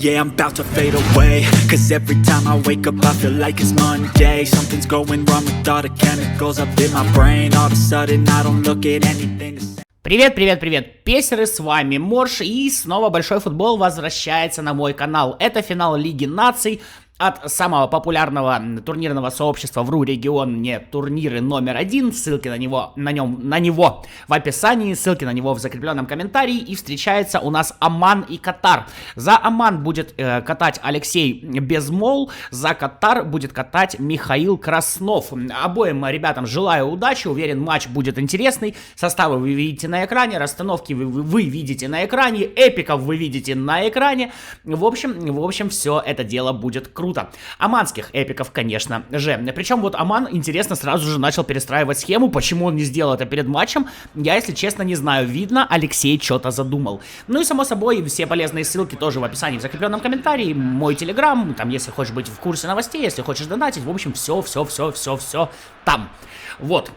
Yeah, I'm about to fade away. Cause every time I wake up I feel like it's Monday. Something's going wrong with all the chemicals up in my brain. All of a sudden I don't look at anything the same. Привет, привет, привет, песеры, с вами Морж, и снова Большой Футбол возвращается на мой канал. Это финал Лиги Наций от самого популярного турнирного сообщества в РУ-регионе турниры номер 1. Ссылки на него в описании, ссылки на него в закрепленном комментарии. И встречается у нас Оман и Катар. За Оман будет катать Алексей Безмол, за Катар будет катать Михаил Краснов. Обоим ребятам желаю удачи, уверен, матч будет интересный. Составы вы видите на экране, расстановки вы видите на экране, эпиков вы видите на экране. В общем, все это дело будет круто. Оманских эпиков, конечно же. Причем вот Оман, интересно, сразу же начал перестраивать схему. Почему он не сделал это перед матчем, я, если честно, не знаю. Видно, Алексей что-то задумал. Ну и, само собой, все полезные ссылки тоже в описании, в закрепленном комментарии. Мой телеграм, там, если хочешь быть в курсе новостей, если хочешь донатить, в общем, все там. Вот.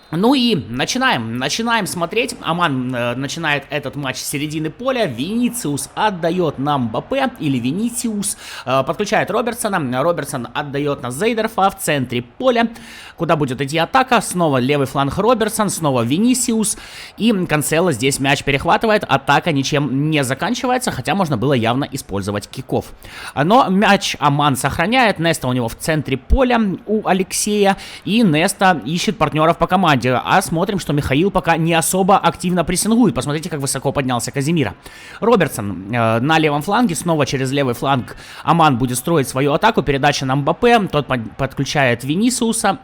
Ну и начинаем смотреть. Оман начинает этот матч с середины поля. Винисиус отдает на Мбаппе, или Винисиус, подключает Робертсона. Робертсон отдает на Зейдорфа в центре поля, куда будет идти атака. Снова левый фланг Робертсон, снова Винисиус. И Канцело здесь мяч перехватывает. Атака ничем не заканчивается, хотя можно было явно использовать киков. Но мяч Оман сохраняет. Неста у него в центре поля у Алексея. И Неста ищет партнеров по команде. А смотрим, что Михаил пока не особо активно прессингует. Посмотрите, как высоко поднялся Казимира. Робертсон на левом фланге. Снова через левый фланг Оман будет строить свою атаку. Передача на Мбаппе. Тот подключает Винисиуса.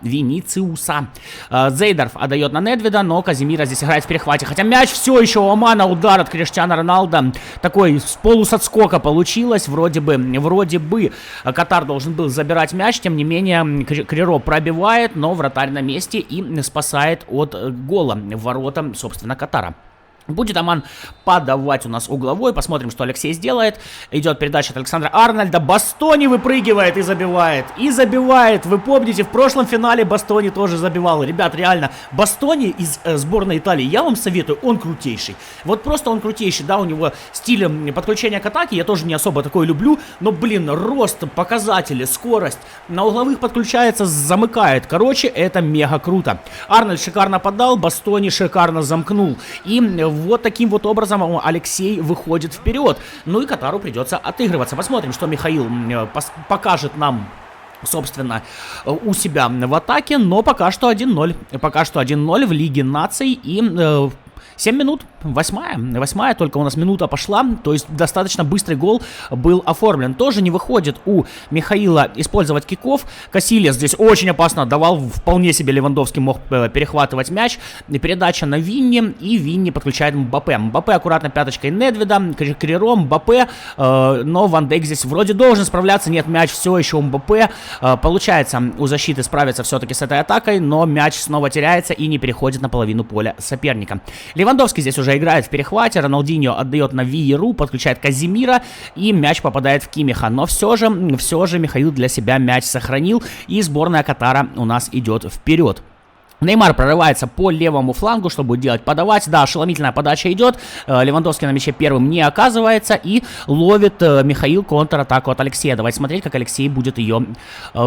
Зейдорф отдает на Недведа, но Казимира здесь играет в перехвате. Хотя мяч все еще у Омана. Удар от Криштиану Роналдо. Такой с полусотскока получилось. Вроде бы Катар должен был забирать мяч. Тем не менее, Криро пробивает, но вратарь на месте и спасает от гола в ворота, собственно, Катара. Будет Оман подавать у нас угловой. Посмотрим, что Алексей сделает. Идет передача от Александра Арнольда. Бастони выпрыгивает и забивает. Вы помните, в прошлом финале Бастони тоже забивал. Ребят, реально, Бастони из сборной Италии, я вам советую, он крутейший. Вот просто он крутейший, да, у него стиль подключения к атаке, я тоже не особо такое люблю. Но, блин, рост, показатели, скорость. На угловых подключается, замыкает. Короче, это мега круто. Арнольд шикарно подал, Бастони шикарно замкнул. И вот таким вот образом Алексей выходит вперед. Ну и Катару придется отыгрываться. Посмотрим, что Михаил покажет нам, собственно, у себя в атаке. Но пока что 1-0. Пока что 1-0 в Лиге Наций. И 7 минут, восьмая, только у нас минута пошла, то есть достаточно быстрый гол был оформлен. Тоже не выходит у Михаила использовать киков. Касильяс здесь очень опасно отдавал, вполне себе Левандовский мог перехватывать мяч. Передача на Винни, и Винни подключает Мбаппе. Мбаппе аккуратно пяточкой Недведа, Криро, Мбаппе, но Ван Дейк здесь вроде должен справляться, нет, мяч все еще у Мбаппе. Получается у защиты справиться все-таки с этой атакой, но мяч снова теряется и не переходит на половину поля соперника. Левандовский здесь уже играет в перехвате, Роналдиньо отдает на Виеру, подключает Казимира, и мяч попадает в Кимиха. Но все же Михаил для себя мяч сохранил, и сборная Катара у нас идет вперед. Неймар прорывается по левому флангу, что будет делать? Подавать. Да, ошеломительная подача идет. Левандовский на мяче первым не оказывается. И ловит Михаил контратаку от Алексея. Давайте смотреть, как Алексей будет ее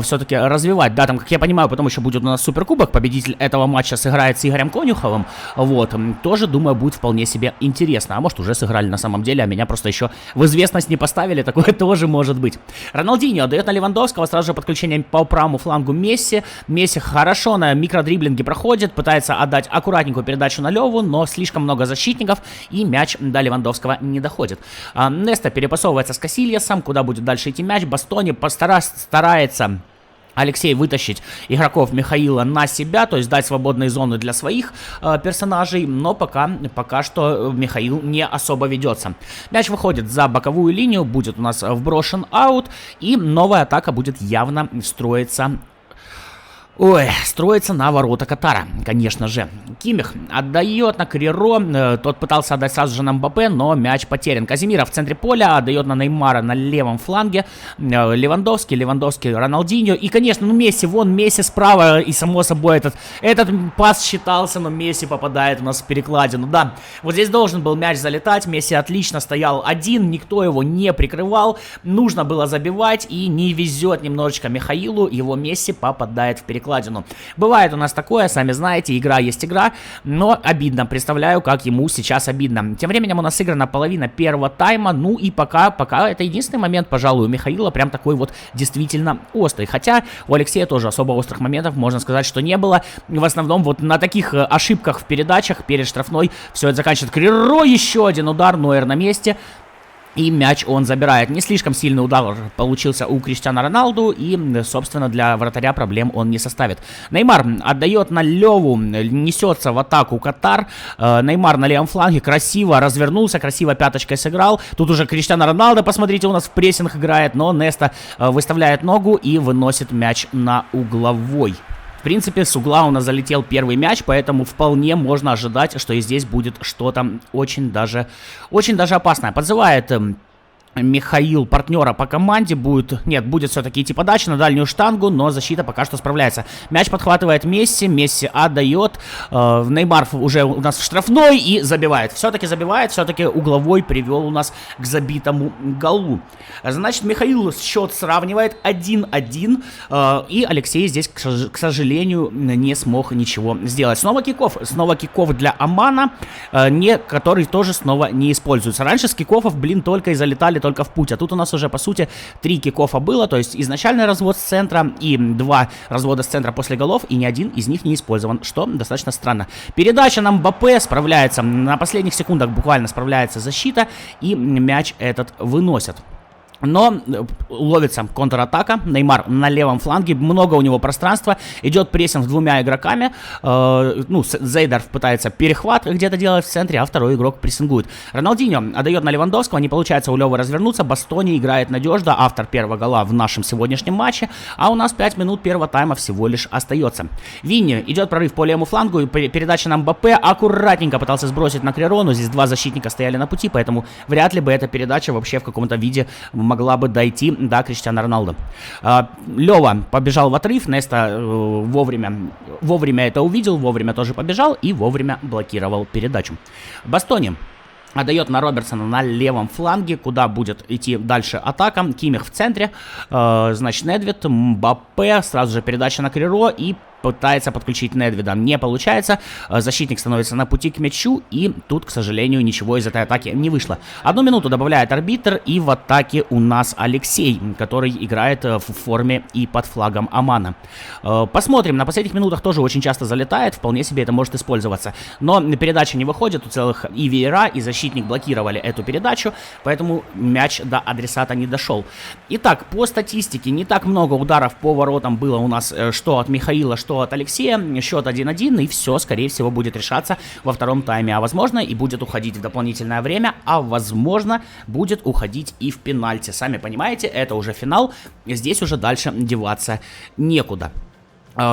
все-таки развивать. Да, там, как я понимаю, потом еще будет у нас суперкубок. Победитель этого матча сыграет с Игорем Конюховым. Вот. Тоже, думаю, будет вполне себе интересно. А может, уже сыграли на самом деле, а меня просто еще в известность не поставили. Такое тоже может быть. Роналдиньо отдает на Левандовского. Сразу же подключение по правому флангу Месси. Месси хорошо на микродриблинге проходит, пытается отдать аккуратненькую передачу на Леву, но слишком много защитников, и мяч до Левандовского не доходит. Неста перепасовывается с Касильясом, куда будет дальше идти мяч. Бастони старается Алексей вытащить игроков Михаила на себя, то есть дать свободные зоны для своих персонажей, но пока что Михаил не особо ведется. Мяч выходит за боковую линию, будет у нас вброшен аут, и новая атака будет явно строиться Ой, строится на ворота Катара, конечно же. Кимих отдает на Криро, тот пытался отдать сразу же на Мбаппе, но мяч потерян. Казимиров в центре поля отдает на Неймара на левом фланге. Левандовский, Роналдиньо. И, конечно, Месси, Месси справа, и само собой этот пас считался, но Месси попадает у нас в перекладину. Да, вот здесь должен был мяч залетать, Месси отлично стоял один, никто его не прикрывал, нужно было забивать, и не везет немножечко Михаилу, его Месси попадает в перекладину. Бывает у нас такое, сами знаете, игра есть игра, но обидно, представляю, как ему сейчас обидно. Тем временем у нас сыграна половина первого тайма, ну и пока это единственный момент, пожалуй, у Михаила прям такой вот действительно острый. Хотя у Алексея тоже особо острых моментов, можно сказать, что не было. В основном вот на таких ошибках в передачах перед штрафной все это заканчивает. Криро, еще один удар, Нойер на месте. И мяч он забирает. Не слишком сильный удар получился у Криштиану Роналду. И, собственно, для вратаря проблем он не составит. Неймар отдает на Леву. Несется в атаку Катар. Неймар на левом фланге. Красиво развернулся. Красиво пяточкой сыграл. Тут уже Криштиану Роналду, посмотрите, у нас в прессинг играет. Но Неста выставляет ногу и выносит мяч на угловой. В принципе, с угла у нас залетел первый мяч, поэтому вполне можно ожидать, что и здесь будет что-то очень даже опасное. Подзывает Михаил партнера по команде, будет все-таки идти подача на дальнюю штангу, но защита пока что справляется. Мяч подхватывает Месси отдает, Неймар уже у нас в штрафной и забивает. Все-таки угловой привел у нас к забитому голу. Значит, Михаил счет сравнивает 1-1, и Алексей здесь, к сожалению, не смог ничего сделать. Снова киков для Омана, который тоже снова не используется. Раньше с кикофов, только и залетали только в путь, а тут у нас уже, по сути, 3 кикофа было, то есть изначальный развод с центра и 2 развода с центра после голов, и ни один из них не использован, что достаточно странно. Передача на Мбаппе, справляется, на последних секундах буквально справляется защита, и мяч этот выносят. Но ловится контратака. Неймар на левом фланге. Много у него пространства. Идет прессинг двумя игроками. Зейдер пытается перехват где-то делать в центре, а второй игрок прессингует. Роналдиньо отдает на Левандовского. Не получается у Левы развернуться. Бастони играет надежно. Автор первого гола в нашем сегодняшнем матче. А у нас 5 минут первого тайма всего лишь остается. Винни идет прорыв по левому флангу. И передача на Мбаппе. Аккуратненько пытался сбросить на Криро. Но здесь 2 защитника стояли на пути. Поэтому вряд ли бы эта передача вообще в каком-то виде могла бы дойти до Криштиану Роналду. Лева побежал в отрыв, Неста вовремя это увидел, вовремя тоже побежал и вовремя блокировал передачу. Бастони отдает на Робертсона на левом фланге, куда будет идти дальше атака. Кимих в центре, значит, Недвед, Мбаппе, сразу же передача на Криро и пытается подключить Недведа. Не получается. Защитник становится на пути к мячу. И тут, к сожалению, ничего из этой атаки не вышло. 1 минуту добавляет арбитр. И в атаке у нас Алексей, который играет в форме и под флагом Омана. Посмотрим. На последних минутах тоже очень часто залетает. Вполне себе это может использоваться. Но передача не выходит. У целых и Веера, и защитник блокировали эту передачу. Поэтому мяч до адресата не дошел. Итак, по статистике не так много ударов по воротам было у нас что от Михаила, что от Алексея. Счет 1-1, и все, скорее всего, будет решаться во втором тайме. А возможно, и будет уходить в дополнительное время, а возможно, будет уходить и в пенальти. Сами понимаете, это уже финал, здесь уже дальше деваться некуда.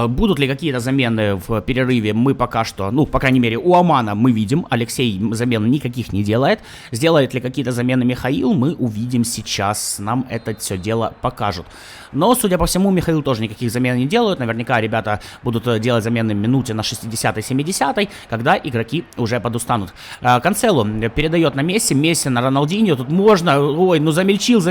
Будут ли какие-то замены в перерыве, мы пока что, по крайней мере, у Омана мы видим, Алексей замен никаких не делает. Сделает ли какие-то замены Михаил, мы увидим сейчас, нам это все дело покажут. Но, судя по всему, Михаил тоже никаких замен не делают, наверняка ребята будут делать замены в минуте на 60-й, 70-й, когда игроки уже подустанут. Канцело передает на Месси на Роналдиньо, тут можно, замельчил,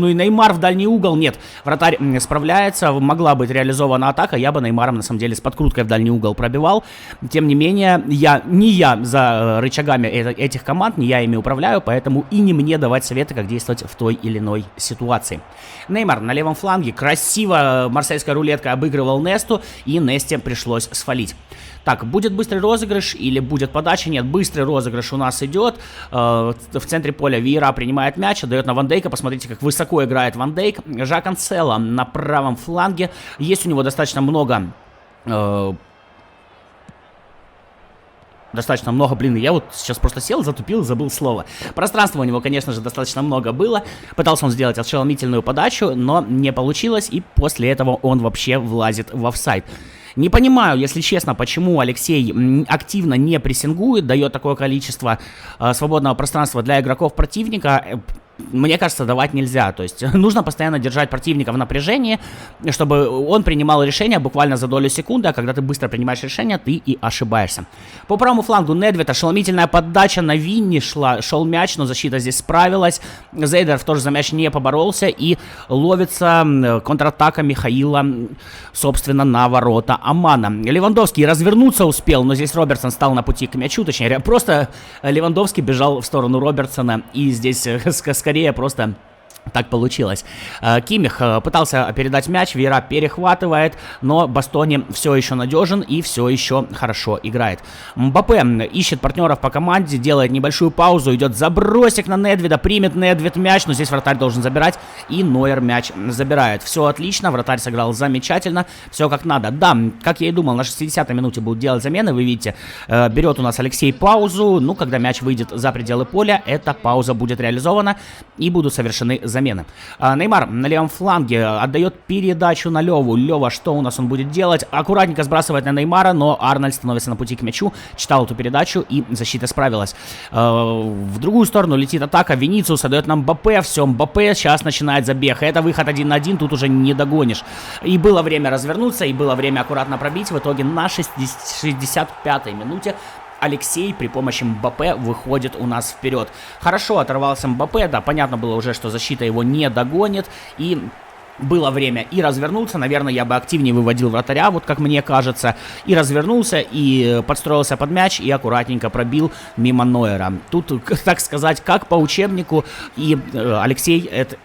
и Неймар в дальний угол, нет, вратарь справляется, могла быть реализована атака, я бы Неймаром, на самом деле, с подкруткой в дальний угол пробивал. Тем не менее, не я за рычагами этих команд, не я ими управляю, поэтому и не мне давать советы, как действовать в той или иной ситуации. Неймар на левом фланге красиво марсельской рулеткой обыгрывал Несту, и Несте пришлось сфалить. Так, будет быстрый розыгрыш или будет подача? Нет, быстрый розыгрыш у нас идет. В центре поля Веера принимает мяч, отдает на Ван Дейка. Посмотрите, как высоко играет Ван Дейк. Жак Канцело на правом фланге. Есть у него достаточно много... я вот сейчас просто сел, затупил, забыл слово. Пространства у него, конечно же, достаточно много было. Пытался он сделать ошеломительную подачу, но не получилось, и после этого он вообще влазит в офсайд. Не понимаю, если честно, почему Алексей активно не прессингует, дает такое количество свободного пространства для игроков противника. Мне кажется, давать нельзя, то есть нужно постоянно держать противника в напряжении, чтобы он принимал решение буквально за долю секунды, а когда ты быстро принимаешь решение, ты и ошибаешься. По правому флангу Недвед, ошеломительная подача на Винни, шел мяч, но защита здесь справилась, Зейдеров тоже за мяч не поборолся и ловится контратака Михаила, собственно, на ворота Омана. Левандовский развернуться успел, но здесь Робертсон стал на пути к мячу, точнее, просто Левандовский бежал в сторону Робертсона, и здесь скорее просто так получилось. Киммих пытался передать мяч, Вейра перехватывает, но Бастони все еще надежен и все еще хорошо играет. Мбаппе ищет партнеров по команде, делает небольшую паузу, идет забросик на Недведа, примет Недвед мяч, но здесь вратарь должен забирать, и Нойер мяч забирает. Все отлично, вратарь сыграл замечательно, все как надо. Да, как я и думал, на 60-й минуте будут делать замены, вы видите, берет у нас Алексей паузу, ну, когда мяч выйдет за пределы поля, эта пауза будет реализована, и будут совершены замены. Неймар на левом фланге отдает передачу на Леву. Лева, что у нас он будет делать? Аккуратненько сбрасывает на Неймара, но Арнольд становится на пути к мячу, читал эту передачу, и защита справилась. В другую сторону летит атака, Винициус отдает нам Мбаппе, все, Мбаппе сейчас начинает забег. Это выход 1 на 1, тут уже не догонишь. И было время развернуться, и было время аккуратно пробить. В итоге на 65-й минуте Алексей при помощи Мбаппе выходит у нас вперед. Хорошо оторвался Мбаппе, да, понятно было уже, что защита его не догонит, и было время и развернуться, наверное, я бы активнее выводил вратаря, вот как мне кажется, и развернулся, и подстроился под мяч, и аккуратненько пробил мимо Нойера. Тут, так сказать, как по учебнику, и Алексей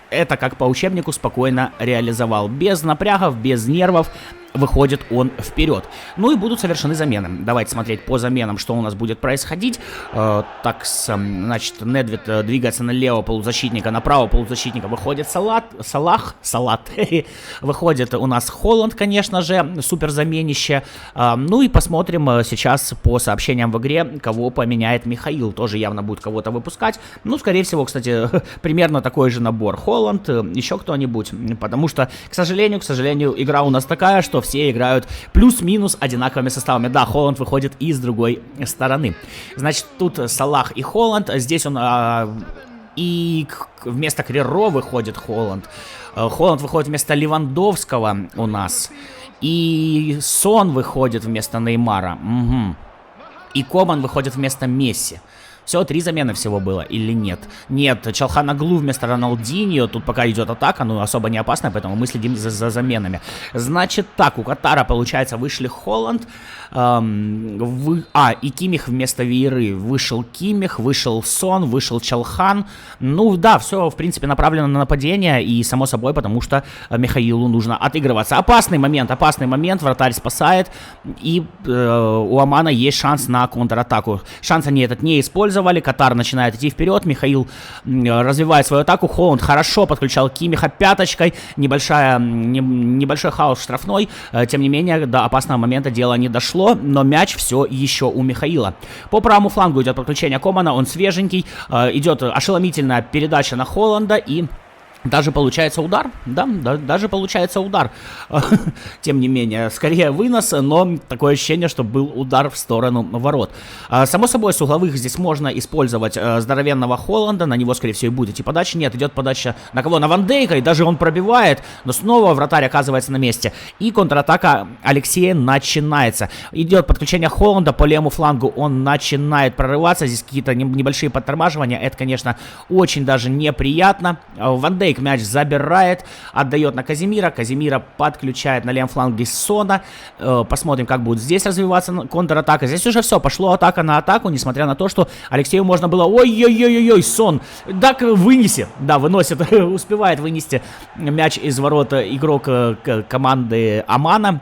это как по учебнику спокойно реализовал, без напрягов, без нервов. Выходит он вперед. Ну и будут совершены замены. Давайте смотреть по заменам, что у нас будет происходить. Так, значит, Недвед двигается налево полузащитника, направо полузащитника выходит Салат. Выходит у нас Холланд, конечно же, суперзаменище. Ну и посмотрим сейчас по сообщениям в игре, кого поменяет Михаил. Тоже явно будет кого-то выпускать. Ну, скорее всего, кстати, примерно такой же набор. Холланд, еще кто-нибудь. Потому что, к сожалению, игра у нас такая, что все играют плюс-минус одинаковыми составами. Да, Холланд выходит и с другой стороны. Значит, тут Салах и Холланд. Здесь он и вместо Криро выходит Холланд. Холланд выходит вместо Левандовского у нас. И Сон выходит вместо Неймара. Угу. И Коман выходит вместо Месси. Все, 3 замены всего было или нет? Нет, Чалханоглу вместо Роналдиньо. Тут пока идет атака, но особо не опасная, поэтому мы следим за заменами. Значит так, у Катара, получается, вышли Холланд. И Киммих вместо Вейры. Вышел Киммих, вышел Сон, вышел Чалхан. Ну да, все, в принципе, направлено на нападение. И само собой, потому что Михаилу нужно отыгрываться. Опасный момент, вратарь спасает. И у Омана есть шанс на контратаку. Шанс они этот не использовали. Катар начинает идти вперед. Михаил развивает свою атаку. Холланд хорошо подключал Киммиха пяточкой. Небольшой хаос штрафной. Тем не менее, до опасного момента дело не дошло. Но мяч все еще у Михаила. По правому флангу идет подключение Комана. Он свеженький. Идет ошеломительная передача на Холланда. И даже получается удар. Да, даже получается удар. Тем не менее, скорее вынос, но такое ощущение, что был удар в сторону ворот. Само собой, с угловых здесь можно использовать здоровенного Холланда. На него, скорее всего, и будет идти подача. Нет, идет подача на кого? На Ван Дейка. И даже он пробивает. Но снова вратарь оказывается на месте. И контратака Алексея начинается. Идет подключение Холланда по левому флангу. Он начинает прорываться. Здесь какие-то небольшие подтормаживания. Это, конечно, очень даже неприятно. Ван Дейк мяч забирает, отдает на Казимира. Казимира подключает на левом фланге Сона. Посмотрим, как будет здесь развиваться контратака. Здесь уже все, пошло атака на атаку, несмотря на то, что Алексею можно было... Ой-ой-ой-ой, Сон. Так, вынеси. Да, выносит, успевает вынести мяч из ворот игрок команды Омана.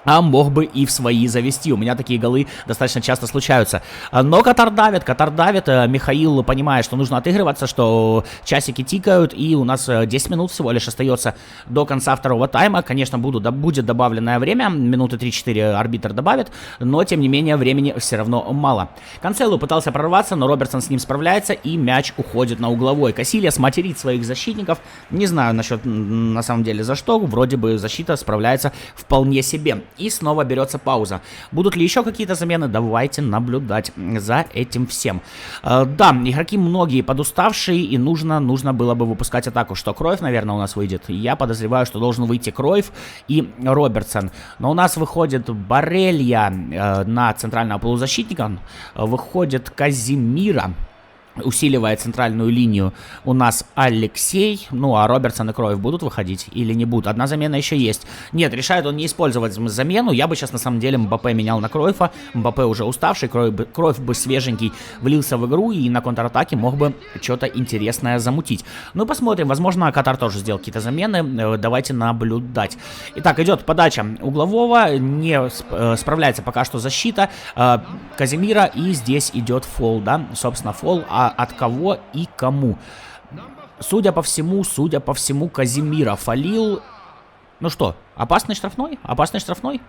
А мог бы и в свои завести. У меня такие голы достаточно часто случаются. Но Катар давит. Михаил понимает, что нужно отыгрываться, что часики тикают. И у нас 10 минут всего лишь остается до конца второго тайма. Конечно, будет добавленное время. Минуты 3-4 арбитр добавит. Но, тем не менее, времени все равно мало. Канцелу пытался прорваться, но Робертсон с ним справляется. И мяч уходит на угловой. Касильяс материт своих защитников. Не знаю насчет, на самом деле, за что. Вроде бы защита справляется вполне себе. И снова берется пауза. Будут ли еще какие-то замены? Давайте наблюдать за этим всем. Да, игроки многие подуставшие, и нужно было бы выпускать атаку. Что, Кройф, наверное, у нас выйдет? Я подозреваю, что должен выйти Кройф и Робертсон. Но у нас выходит Барелья на центрального полузащитника. Выходит Казимира. Усиливая центральную линию у нас Алексей. Ну, а Робертсон и Кройф будут выходить или не будут? Одна замена еще есть. Нет, решает он не использовать замену. Я бы сейчас, на самом деле, Мбаппе менял на Кройфа. Мбаппе уже уставший, Кройф бы свеженький влился в игру и на контратаке мог бы что-то интересное замутить. Ну, посмотрим. Возможно, Катар тоже сделал какие-то замены. Давайте наблюдать. Итак, идет подача углового. Не справляется пока что защита Казимира. И здесь идет фол, да? Собственно, фол. А от кого и кому? Судя по всему, Казимира фалил. Ну что, опасный штрафной? Опасный штрафной?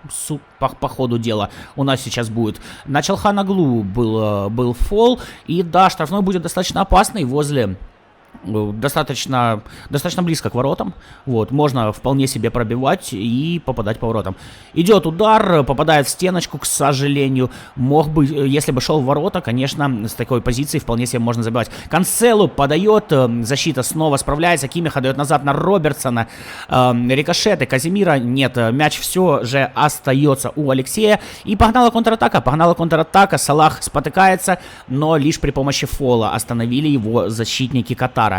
По ходу дела у нас сейчас будет. На Чалханоглу был фол. И да, штрафной будет достаточно опасный возле... Достаточно близко к воротам. Вот, можно вполне себе пробивать и попадать по воротам. Идет удар, попадает в стеночку, к сожалению. Мог бы, если бы шел в ворота, конечно, с такой позиции вполне себе можно забивать. Канцелу подает, защита снова справляется. Кимих отдает назад на Робертсона. Рикошеты, Казимира нет. Мяч все же остается у Алексея. И погнала контратака. Салах спотыкается, но лишь при помощи фола остановили его защитники Катара.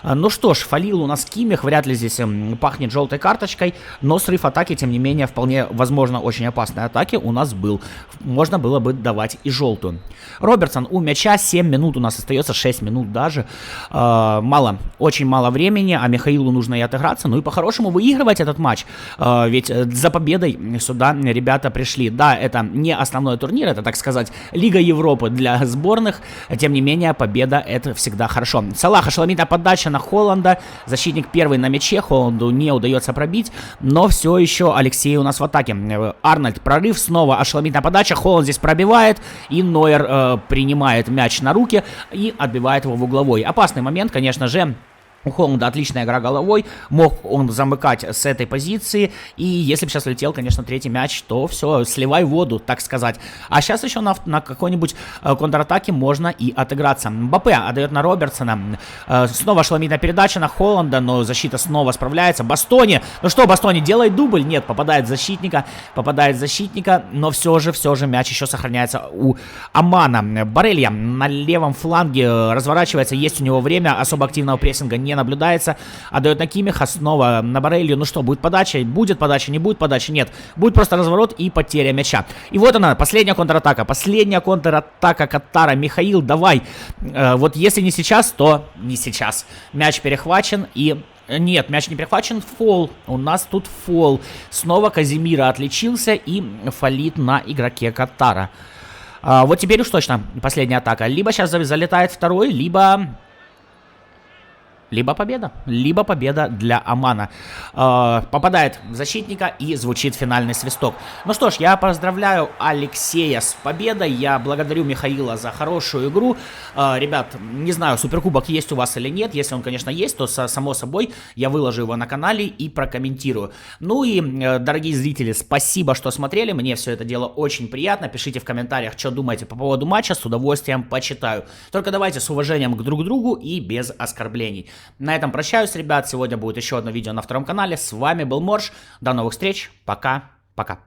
Ну что ж, фалил у нас Кимих, вряд ли здесь пахнет желтой карточкой, но срыв атаки, тем не менее, вполне возможно, очень опасной атаки у нас был. Можно было бы давать и желтую. Робертсон у мяча, 7 минут у нас остается, 6 минут даже. Очень мало времени, а Михаилу нужно и отыграться, ну и по-хорошему выигрывать этот матч. Ведь за победой сюда ребята пришли. Да, это не основной турнир, это, так сказать, Лига Европы для сборных, тем не менее, победа это всегда хорошо. Салах ошеломительная подача на Холланда. Защитник первый на мяче. Холланду не удается пробить. Но все еще Алексей у нас в атаке. Арнольд прорыв. Снова ошеломительная подача. Холланд здесь пробивает. И Нойер принимает мяч на руки и отбивает его в угловой. Опасный момент, конечно же. У Холланда отличная игра головой, мог он замыкать с этой позиции, и если бы сейчас летел, конечно, третий мяч, то все, сливай воду, так сказать. А сейчас еще на какой-нибудь контратаке можно и отыграться. Мбаппе отдает на Робертсона, снова ошеломительная передача на Холланда, но защита снова справляется. Бастони, ну что, Бастони делает дубль? Нет, попадает защитника, но все же мяч еще сохраняется у Омана. Барелья на левом фланге разворачивается, есть у него время, особо активного прессинга не наблюдается, отдает на Кимиха, снова на Барелью. Ну что, будет подача, не будет подачи, нет. Будет просто разворот и потеря мяча. И вот она, последняя контратака Катара. Михаил, давай. Вот если не сейчас, то не сейчас. Мяч перехвачен и... Нет, мяч не перехвачен, фол. У нас тут фол. Снова Казимира отличился и фалит на игроке Катара. Вот теперь уж точно последняя атака. Либо сейчас залетает второй, либо победа для Омана. Попадает в защитника и звучит финальный свисток. Ну что ж, я поздравляю Алексея с победой. Я благодарю Михаила за хорошую игру. Ребят, не знаю, суперкубок есть у вас или нет. Если он, конечно, есть, то само собой я выложу его на канале и прокомментирую. Ну и, дорогие зрители, спасибо, что смотрели. Мне все это дело очень приятно. Пишите в комментариях, что думаете по поводу матча. С удовольствием почитаю. Только давайте с уважением к друг другу и без оскорблений. На этом прощаюсь, ребят. Сегодня будет еще одно видео на втором канале. С вами был Морж. До новых встреч. Пока-пока.